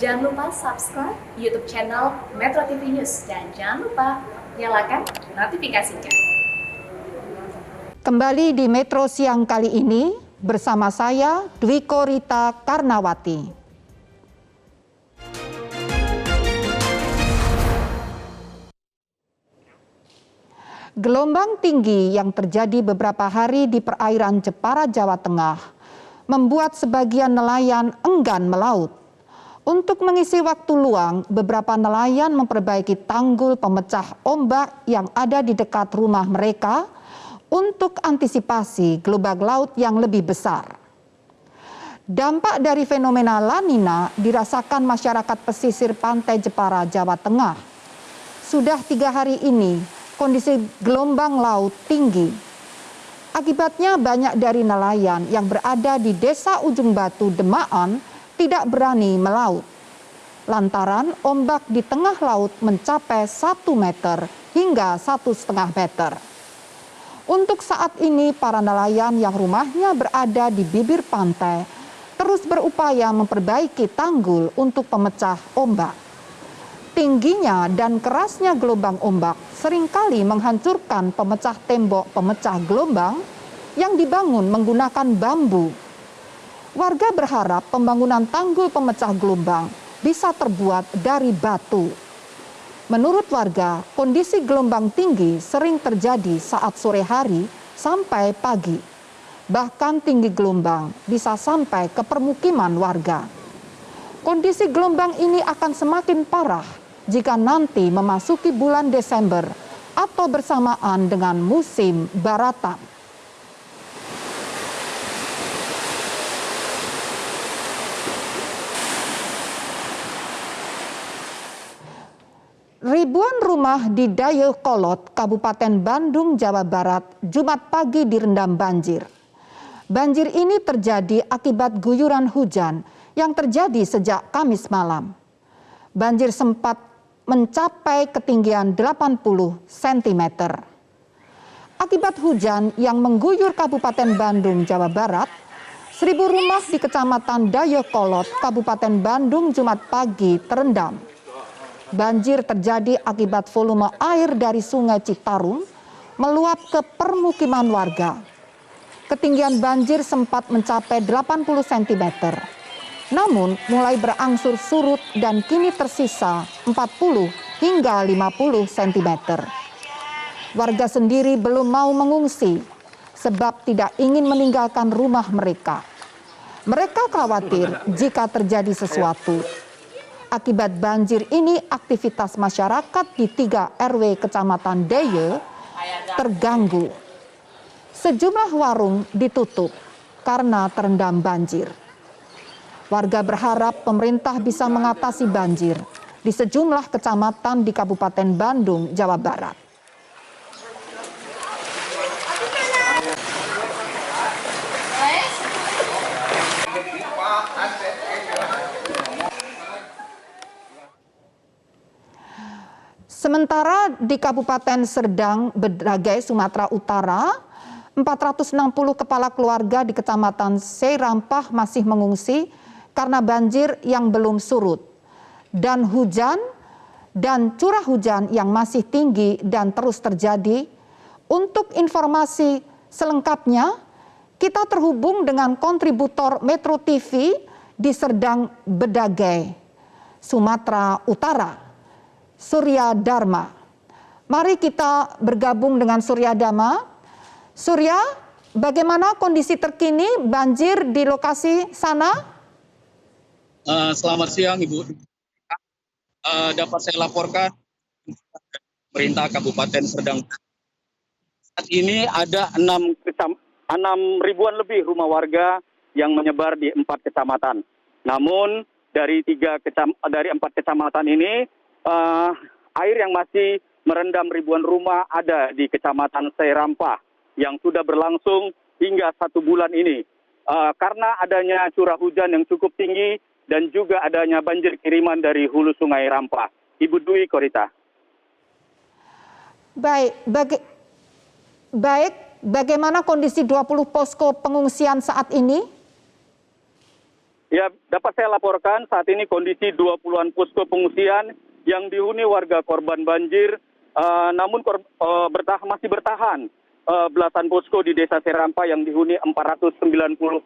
Jangan lupa subscribe YouTube channel Metro TV News dan jangan lupa nyalakan notifikasinya. Kembali di Metro Siang kali ini bersama saya Dwiko Rita Karnawati. Gelombang tinggi yang terjadi beberapa hari di perairan Jepara, Jawa Tengah membuat sebagian nelayan enggan melaut. Untuk mengisi waktu luang, beberapa nelayan memperbaiki tanggul pemecah ombak yang ada di dekat rumah mereka untuk antisipasi gelombang laut yang lebih besar. Dampak dari fenomena La Nina dirasakan masyarakat pesisir pantai Jepara, Jawa Tengah. Sudah 3 hari ini, kondisi gelombang laut tinggi. Akibatnya banyak dari nelayan yang berada di Desa Ujung Batu, Demaan, tidak berani melaut. Lantaran ombak di tengah laut mencapai 1 meter hingga 1,5 meter. Untuk saat ini, para nelayan yang rumahnya berada di bibir pantai terus berupaya memperbaiki tanggul untuk pemecah ombak. Tingginya dan kerasnya gelombang ombak seringkali menghancurkan pemecah tembok pemecah gelombang yang dibangun menggunakan bambu. Warga berharap pembangunan tanggul pemecah gelombang bisa terbuat dari batu. Menurut warga, kondisi gelombang tinggi sering terjadi saat sore hari sampai pagi. Bahkan tinggi gelombang bisa sampai ke permukiman warga. Kondisi gelombang ini akan semakin parah jika nanti memasuki bulan Desember atau bersamaan dengan musim baratan. Ribuan rumah di Dayakolot, Kabupaten Bandung, Jawa Barat, Jumat pagi direndam banjir. Banjir ini terjadi akibat guyuran hujan yang terjadi sejak Kamis malam. Banjir sempat mencapai ketinggian 80 cm. Akibat hujan yang mengguyur Kabupaten Bandung, Jawa Barat, 1.000 rumah di Kecamatan Dayakolot, Kabupaten Bandung, Jumat pagi terendam. Banjir terjadi akibat volume air dari Sungai Citarum meluap ke permukiman warga. Ketinggian banjir sempat mencapai 80 cm. Namun mulai berangsur surut dan kini tersisa 40 hingga 50 cm. Warga sendiri belum mau mengungsi sebab tidak ingin meninggalkan rumah mereka. Mereka khawatir jika terjadi sesuatu. Akibat banjir ini, aktivitas masyarakat di 3 RW Kecamatan Deye terganggu. Sejumlah warung ditutup karena terendam banjir. Warga berharap pemerintah bisa mengatasi banjir di sejumlah kecamatan di Kabupaten Bandung, Jawa Barat. Sementara di Kabupaten Serdang, Bedagai, Sumatera Utara, 460 kepala keluarga di Kecamatan Seirampah masih mengungsi karena banjir yang belum surut dan hujan dan curah hujan yang masih tinggi dan terus terjadi. Untuk informasi selengkapnya, kita terhubung dengan kontributor Metro TV di Serdang, Bedagai, Sumatera Utara, Surya Dharma. Mari kita bergabung dengan Surya Dharma. Surya, bagaimana kondisi terkini banjir di lokasi sana? Selamat siang, Ibu. Dapat saya laporkan pemerintah Kabupaten Serdang. Saat ini ada 6 ribuan lebih rumah warga yang menyebar di 4 kecamatan. Namun dari 4 kecamatan ini, air yang masih merendam ribuan rumah ada di Kecamatan Seirampah yang sudah berlangsung hingga 1 bulan ini. Karena adanya curah hujan yang cukup tinggi dan juga adanya banjir kiriman dari hulu Sungai Rampah. Ibu Dwi Korita. Bagaimana kondisi 20 posko pengungsian saat ini? Ya, dapat saya laporkan saat ini kondisi 20-an posko pengungsian yang dihuni warga korban banjir, namun masih bertahan belasan posko di Desa Serampa yang dihuni 490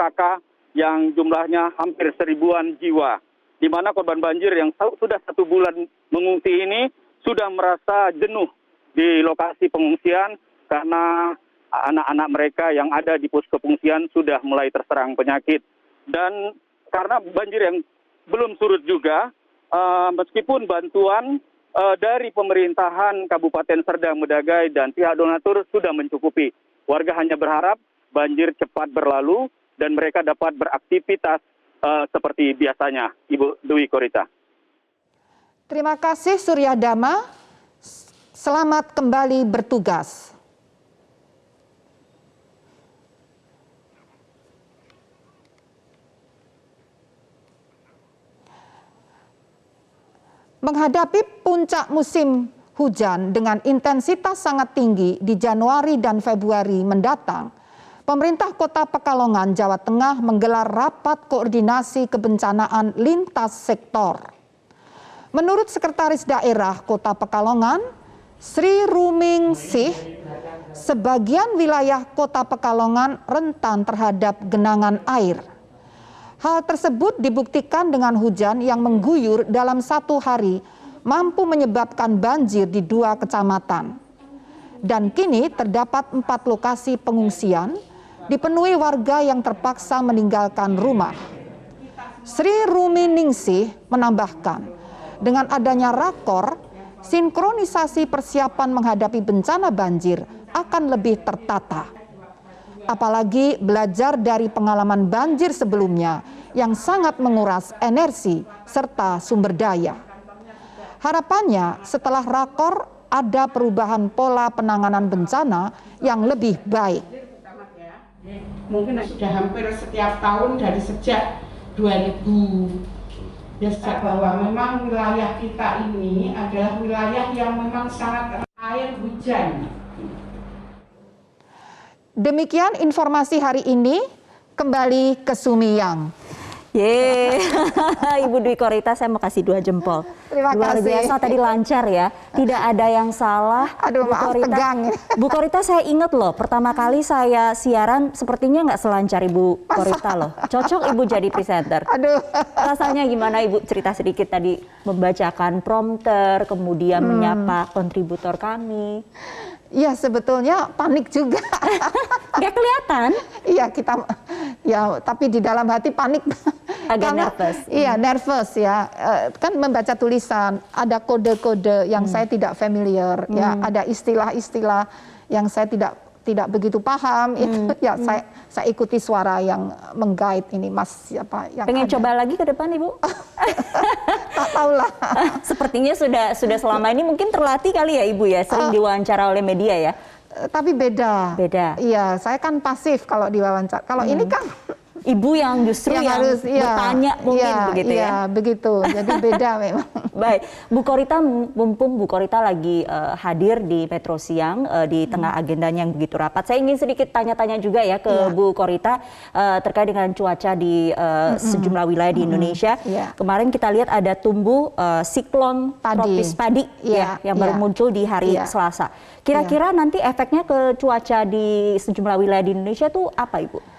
kakak yang jumlahnya hampir 1000-an jiwa. Di mana korban banjir yang sudah 1 bulan mengungsi ini sudah merasa jenuh di lokasi pengungsian karena anak-anak mereka yang ada di posko pengungsian sudah mulai terserang penyakit. Dan karena banjir yang belum surut juga, meskipun bantuan dari pemerintahan Kabupaten Serdang Bedagai dan pihak donatur sudah mencukupi. Warga hanya berharap banjir cepat berlalu dan mereka dapat beraktivitas seperti biasanya. Ibu Dwi Korita. Terima kasih Surya Dama. Selamat kembali bertugas. Menghadapi puncak musim hujan dengan intensitas sangat tinggi di Januari dan Februari mendatang, pemerintah Kota Pekalongan, Jawa Tengah menggelar rapat koordinasi kebencanaan lintas sektor. Menurut Sekretaris Daerah Kota Pekalongan, Sri Rumingsih, sebagian wilayah Kota Pekalongan rentan terhadap genangan air. Hal tersebut dibuktikan dengan hujan yang mengguyur dalam 1 hari mampu menyebabkan banjir di 2 kecamatan. Dan kini terdapat 4 lokasi pengungsian dipenuhi warga yang terpaksa meninggalkan rumah. Sri Ruminingsih menambahkan, dengan adanya rakor, sinkronisasi persiapan menghadapi bencana banjir akan lebih tertata. Apalagi belajar dari pengalaman banjir sebelumnya yang sangat menguras energi serta sumber daya. Harapannya setelah rakor ada perubahan pola penanganan bencana yang lebih baik. Mungkin sudah hampir setiap tahun dari sejak 2000 ya, bahwa memang wilayah kita ini adalah wilayah yang memang sangat air hujan. Demikian informasi hari ini, kembali ke Sumiyang. Yeay, Ibu Dwi Korita, saya mau kasih 2 jempol. Terima Luar kasih. biasa, tadi lancar ya, tidak ada yang salah. Aduh, maaf, tegang. Bu Korita, saya ingat loh, pertama kali saya siaran sepertinya nggak selancar Ibu Korita loh. Cocok Ibu jadi presenter. Aduh. Rasanya gimana Ibu, cerita sedikit tadi, membacakan prompter, kemudian menyapa kontributor kami. Iya, sebetulnya panik juga. Nggak kelihatan? Iya, ya, tapi di dalam hati panik. Agak nervous. Iya, nervous ya. Kan membaca tulisan, ada kode-kode yang saya tidak familiar, ya, ada istilah-istilah yang saya tidak begitu paham. Itu ya saya ikuti suara yang meng-guide ini, Mas siapa yang pengen ada. coba lagi ke depan Ibu? Tak tahulah. Sepertinya sudah selama ini mungkin terlatih kali ya Ibu ya, sering diwawancara oleh media ya. Tapi beda. Beda. Iya, saya kan pasif kalau diwawancara. Kalau ini kan Ibu yang justru yang harus bertanya mungkin begitu ya. Iya, begitu. Jadi beda memang. Baik, Bu Korita, mumpung Bu Korita lagi hadir di Metro Siang di tengah agendanya yang begitu rapat. Saya ingin sedikit tanya-tanya juga ya ke Bu Korita terkait dengan cuaca di sejumlah wilayah di Indonesia. Kemarin kita lihat ada tumbuh siklon tropis padi ya, yang baru muncul di hari Selasa. Kira-kira nanti efeknya ke cuaca di sejumlah wilayah di Indonesia tuh apa Ibu?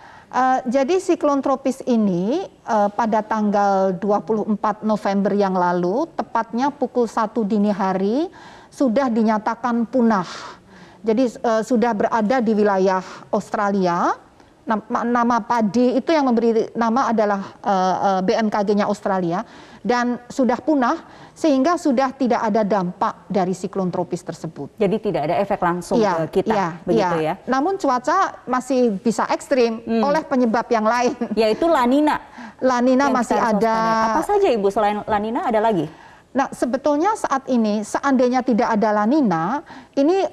Jadi siklon tropis ini pada tanggal 24 November yang lalu, tepatnya pukul 1 dini hari, sudah dinyatakan punah. Jadi sudah berada di wilayah Australia. Nama padi itu yang memberi nama adalah BMKG-nya Australia, dan sudah punah sehingga sudah tidak ada dampak dari siklon tropis tersebut. Jadi tidak ada efek langsung ke kita, begitu ya? Namun cuaca masih bisa ekstrim oleh penyebab yang lain. Yaitu La Nina. La Nina masih ada. Apa saja Ibu selain La Nina ada lagi? Nah, sebetulnya saat ini seandainya tidak ada La Nina, ini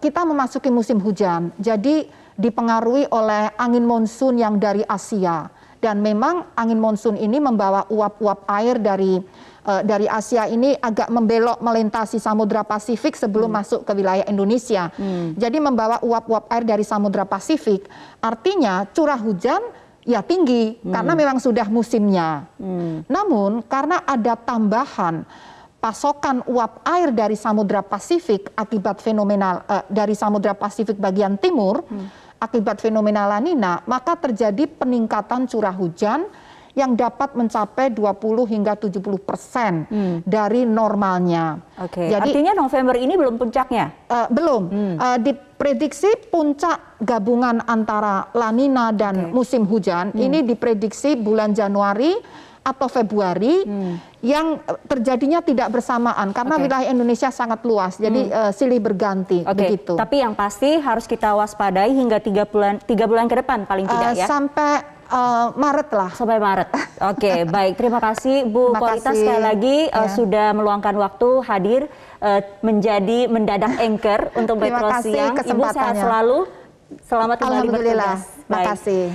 kita memasuki musim hujan. Jadi dipengaruhi oleh angin monsun yang dari Asia, dan memang angin monsun ini membawa uap-uap air dari Asia ini agak membelok melintasi Samudra Pasifik sebelum masuk ke wilayah Indonesia. Jadi membawa uap-uap air dari Samudra Pasifik, artinya curah hujan ya tinggi karena memang sudah musimnya. Namun karena ada tambahan pasokan uap air dari Samudra Pasifik akibat fenomena dari Samudra Pasifik bagian timur akibat fenomena La Nina, maka terjadi peningkatan curah hujan yang dapat mencapai 20 hingga 70% dari normalnya. Oke, Jadi artinya November ini belum puncaknya? belum. Diprediksi puncak gabungan antara La Nina dan musim hujan ini diprediksi bulan Januari atau Februari yang terjadinya tidak bersamaan karena wilayah Indonesia sangat luas, jadi silih berganti begitu. Tapi yang pasti harus kita waspadai hingga 3 bulan ke depan paling tidak ya? Sampai Maret lah. Sampai Maret. Oke, baik. Terima kasih Bu Terima Korita kasih. sekali lagi sudah meluangkan waktu hadir menjadi mendadak anchor untuk Terima Metro kasih Siang. Ibu sehat kesempatannya. selalu. Selamat kembali Alhamdulillah. bertugas. Terima Baik. kasih.